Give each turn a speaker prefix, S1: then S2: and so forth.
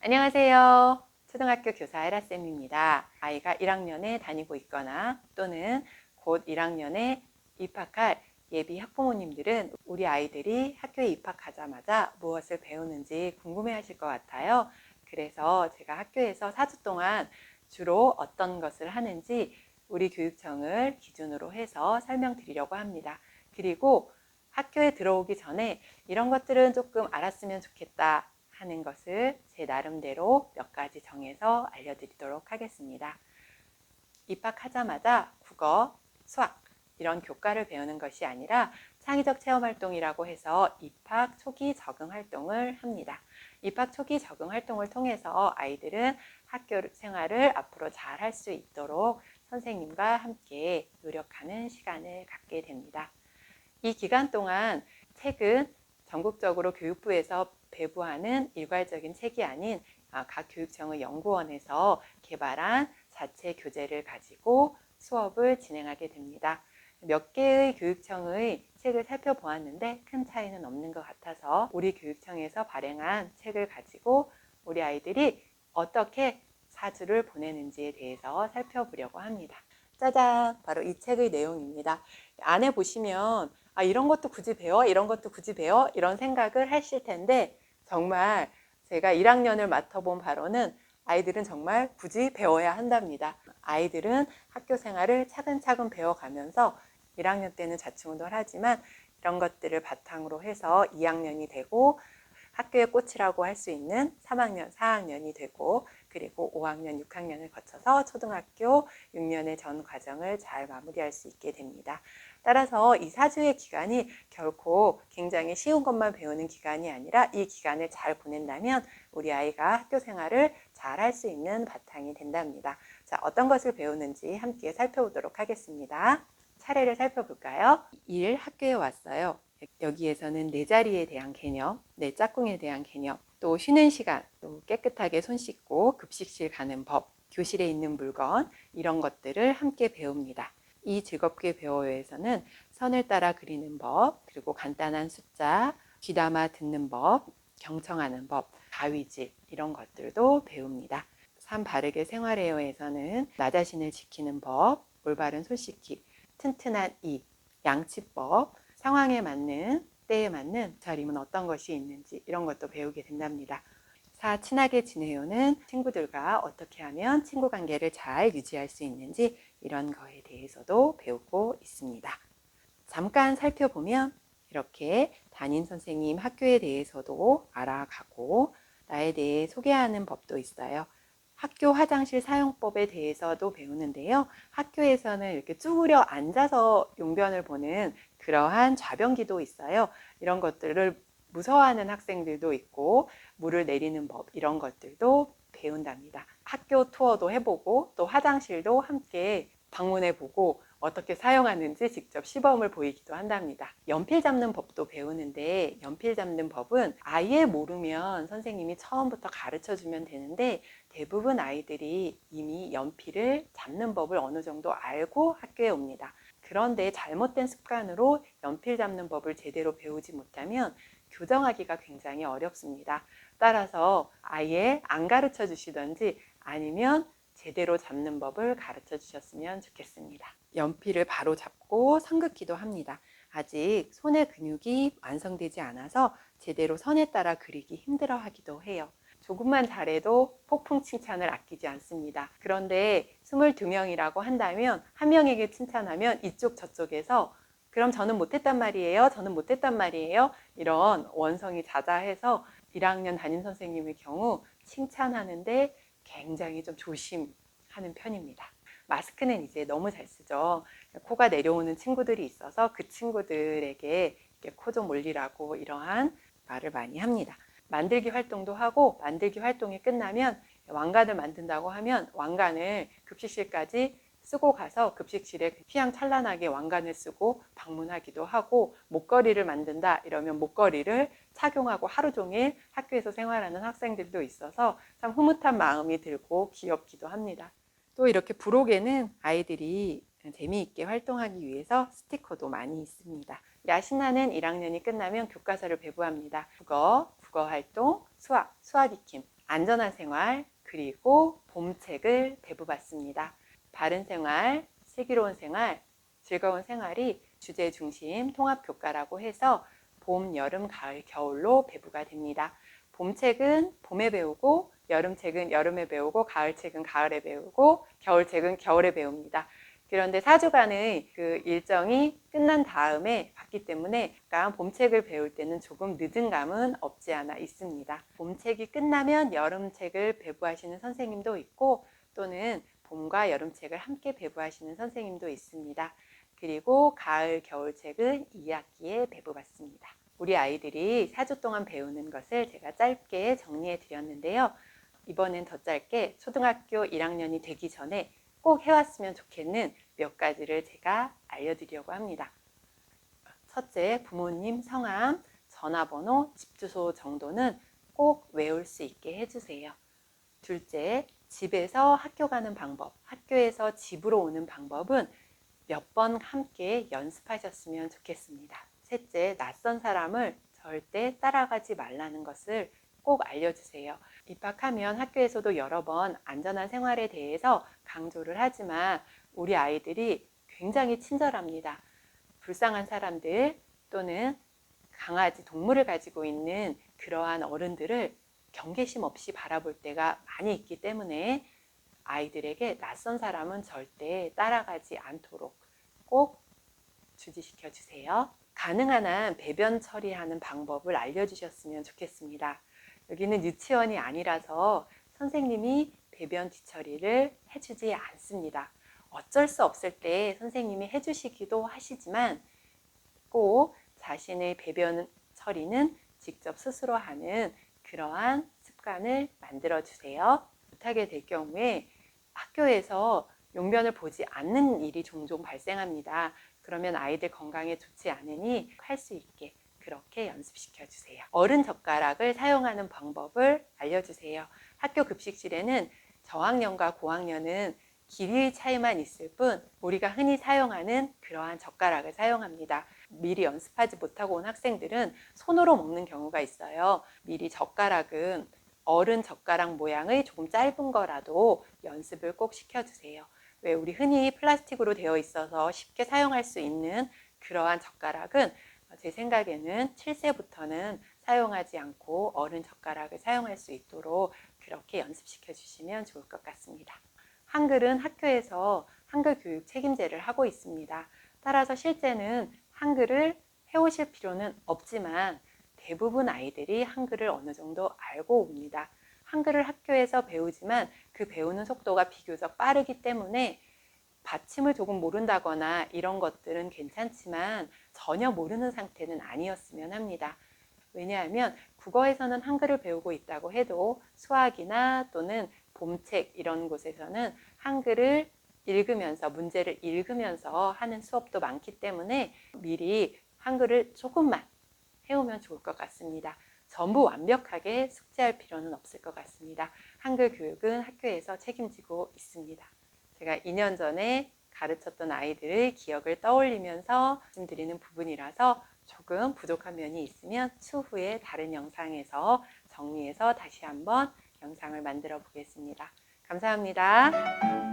S1: 안녕하세요. 초등학교 교사 에라쌤입니다. 아이가 1학년에 다니고 있거나 또는 곧 1학년에 입학할 예비 학부모님들은 우리 아이들이 학교에 입학하자마자 무엇을 배우는지 궁금해 하실 것 같아요. 그래서 제가 학교에서 4주 동안 주로 어떤 것을 하는지 우리 교육청을 기준으로 해서 설명드리려고 합니다. 그리고 학교에 들어오기 전에 이런 것들은 조금 알았으면 좋겠다 하는 것을 제 나름대로 몇 가지 정해서 알려드리도록 하겠습니다. 입학하자마자 국어, 수학 이런 교과를 배우는 것이 아니라 창의적 체험 활동이라고 해서 입학 초기 적응 활동을 합니다. 입학 초기 적응 활동을 통해서 아이들은 학교 생활을 앞으로 잘 할 수 있도록 선생님과 함께 노력하는 시간을 갖게 됩니다. 이 기간 동안 책은 전국적으로 교육부에서 배부하는 일괄적인 책이 아닌 각 교육청의 연구원에서 개발한 자체 교재를 가지고 수업을 진행하게 됩니다. 몇 개의 교육청의 책을 살펴보았는데 큰 차이는 없는 것 같아서 우리 교육청에서 발행한 책을 가지고 우리 아이들이 어떻게 4주를 보내는지에 대해서 살펴보려고 합니다. 짜잔! 바로 이 책의 내용입니다. 안에 보시면 이런 것도 굳이 배워? 이런 것도 굳이 배워? 이런 생각을 하실 텐데 정말 제가 1학년을 맡아본 바로는 아이들은 정말 굳이 배워야 한답니다. 아이들은 학교 생활을 차근차근 배워가면서 1학년 때는 자충우돌 하지만 이런 것들을 바탕으로 해서 2학년이 되고 학교의 꽃이라고 할 수 있는 3학년, 4학년이 되고 그리고 5학년, 6학년을 거쳐서 초등학교 6년의 전 과정을 잘 마무리할 수 있게 됩니다. 따라서 이 4주의 기간이 결코 굉장히 쉬운 것만 배우는 기간이 아니라 이 기간을 잘 보낸다면 우리 아이가 학교 생활을 잘 할 수 있는 바탕이 된답니다. 자, 어떤 것을 배우는지 함께 살펴보도록 하겠습니다. 차례를 살펴볼까요? 1. 학교에 왔어요. 여기에서는 내 자리에 대한 개념, 내 짝꿍에 대한 개념, 또 쉬는 시간, 또 깨끗하게 손 씻고 급식실 가는 법, 교실에 있는 물건 이런 것들을 함께 배웁니다. 이 즐겁게 배워요에서는 선을 따라 그리는 법, 그리고 간단한 숫자, 귀담아 듣는 법, 경청하는 법, 가위질 이런 것들도 배웁니다. 3. 바르게 생활해요에서는 나 자신을 지키는 법, 올바른 손 씻기, 튼튼한 입, 양치법, 상황에 맞는 때에 맞는 차림은 어떤 것이 있는지 이런 것도 배우게 된답니다. 4. 친하게 지내요는 친구들과 어떻게 하면 친구 관계를 잘 유지할 수 있는지 이런 거에 대해서도 배우고 있습니다. 잠깐 살펴보면 이렇게 담임 선생님 학교에 대해서도 알아가고 나에 대해 소개하는 법도 있어요. 학교 화장실 사용법에 대해서도 배우는데요. 학교에서는 이렇게 쭈그려 앉아서 용변을 보는 그러한 좌변기도 있어요. 이런 것들을 무서워하는 학생들도 있고 물을 내리는 법 이런 것들도 배운답니다. 학교 투어도 해보고 또 화장실도 함께 방문해보고 어떻게 사용하는지 직접 시범을 보이기도 한답니다. 연필 잡는 법도 배우는데 연필 잡는 법은 아예 모르면 선생님이 처음부터 가르쳐 주면 되는데 대부분 아이들이 이미 연필을 잡는 법을 어느 정도 알고 학교에 옵니다. 그런데 잘못된 습관으로 연필 잡는 법을 제대로 배우지 못하면 교정하기가 굉장히 어렵습니다. 따라서 아예 안 가르쳐 주시던지 아니면 제대로 잡는 법을 가르쳐 주셨으면 좋겠습니다. 연필을 바로 잡고 선긋기도 합니다. 아직 손의 근육이 완성되지 않아서 제대로 선에 따라 그리기 힘들어 하기도 해요. 조금만 잘해도 폭풍 칭찬을 아끼지 않습니다. 그런데 22명이라고 한다면 한 명에게 칭찬하면 이쪽 저쪽에서 그럼 저는 못했단 말이에요. 저는 못했단 말이에요. 이런 원성이 자자해서 1학년 담임 선생님의 경우 칭찬하는데 굉장히 좀 조심하는 편입니다. 마스크는 이제 너무 잘 쓰죠. 코가 내려오는 친구들이 있어서 그 친구들에게 코 좀 올리라고 이러한 말을 많이 합니다. 만들기 활동도 하고 만들기 활동이 끝나면 왕관을 만든다고 하면 왕관을 급식실까지 쓰고 가서 급식실에 휘황찬란하게 왕관을 쓰고 방문하기도 하고 목걸이를 만든다 이러면 목걸이를 착용하고 하루 종일 학교에서 생활하는 학생들도 있어서 참 흐뭇한 마음이 들고 귀엽기도 합니다. 또 이렇게 부록에는 아이들이 재미있게 활동하기 위해서 스티커도 많이 있습니다. 야신하는 1학년이 끝나면 교과서를 배부합니다. 국어 활동, 수학 익힘. 안전한 생활, 그리고 봄책을 배부봤습니다. 바른 생활, 슬기로운 생활, 즐거운 생활이 주제 중심 통합 교과라고 해서 봄, 여름, 가을, 겨울로 배부가 됩니다. 봄책은 봄에 배우고, 여름책은 여름에 배우고, 가을책은 가을에 배우고, 겨울책은 겨울에 배웁니다. 그런데 4주간의 그 일정이 끝난 다음에 봤기 때문에 약간 봄책을 배울 때는 조금 늦은 감은 없지 않아 있습니다. 봄책이 끝나면 여름책을 배부하시는 선생님도 있고, 또는 봄과 여름책을 함께 배부하시는 선생님도 있습니다. 그리고 가을, 겨울책은 2학기에 배부받습니다. 우리 아이들이 4주 동안 배우는 것을 제가 짧게 정리해 드렸는데요. 이번엔 더 짧게 초등학교 1학년이 되기 전에 꼭 해왔으면 좋겠는 몇 가지를 제가 알려드리려고 합니다. 첫째, 부모님 성함, 전화번호, 집 주소 정도는 꼭 외울 수 있게 해주세요. 둘째, 집에서 학교 가는 방법, 학교에서 집으로 오는 방법은 몇 번 함께 연습하셨으면 좋겠습니다. 셋째, 낯선 사람을 절대 따라가지 말라는 것을 꼭 알려주세요. 입학하면 학교에서도 여러 번 안전한 생활에 대해서 강조를 하지만 우리 아이들이 굉장히 친절합니다. 불쌍한 사람들 또는 강아지, 동물을 가지고 있는 그러한 어른들을 경계심 없이 바라볼 때가 많이 있기 때문에 아이들에게 낯선 사람은 절대 따라가지 않도록 꼭 주지시켜 주세요. 가능한 한 배변 처리하는 방법을 알려주셨으면 좋겠습니다. 여기는 유치원이 아니라서 선생님이 배변 뒤처리를 해주지 않습니다. 어쩔 수 없을 때 선생님이 해주시기도 하시지만 꼭 자신의 배변 처리는 직접 스스로 하는 그러한 습관을 만들어 주세요. 못하게 될 경우에 학교에서 용변을 보지 않는 일이 종종 발생합니다. 그러면 아이들 건강에 좋지 않으니 할 수 있게 그렇게 연습시켜 주세요. 어른 젓가락을 사용하는 방법을 알려주세요. 학교 급식실에는 저학년과 고학년은 길이의 차이만 있을 뿐 우리가 흔히 사용하는 그러한 젓가락을 사용합니다. 미리 연습하지 못하고 온 학생들은 손으로 먹는 경우가 있어요. 미리 젓가락은 어른 젓가락 모양의 조금 짧은 거라도 연습을 꼭 시켜주세요. 왜 우리 흔히 플라스틱으로 되어 있어서 쉽게 사용할 수 있는 그러한 젓가락은 제 생각에는 7세부터는 사용하지 않고 어른 젓가락을 사용할 수 있도록 그렇게 연습시켜 주시면 좋을 것 같습니다. 한글은 학교에서 한글 교육 책임제를 하고 있습니다. 따라서 실제는 한글을 해오실 필요는 없지만 대부분 아이들이 한글을 어느 정도 알고 옵니다. 한글을 학교에서 배우지만 그 배우는 속도가 비교적 빠르기 때문에 받침을 조금 모른다거나 이런 것들은 괜찮지만 전혀 모르는 상태는 아니었으면 합니다. 왜냐하면 국어에서는 한글을 배우고 있다고 해도 수학이나 또는 봄책 이런 곳에서는 한글을 읽으면서 문제를 읽으면서 하는 수업도 많기 때문에 미리 한글을 조금만 해오면 좋을 것 같습니다. 전부 완벽하게 숙지할 필요는 없을 것 같습니다. 한글 교육은 학교에서 책임지고 있습니다. 제가 2년 전에 가르쳤던 아이들의 기억을 떠올리면서 말씀드리는 부분이라서 조금 부족한 면이 있으면 추후에 다른 영상에서 정리해서 다시 한번 영상을 만들어 보겠습니다. 감사합니다.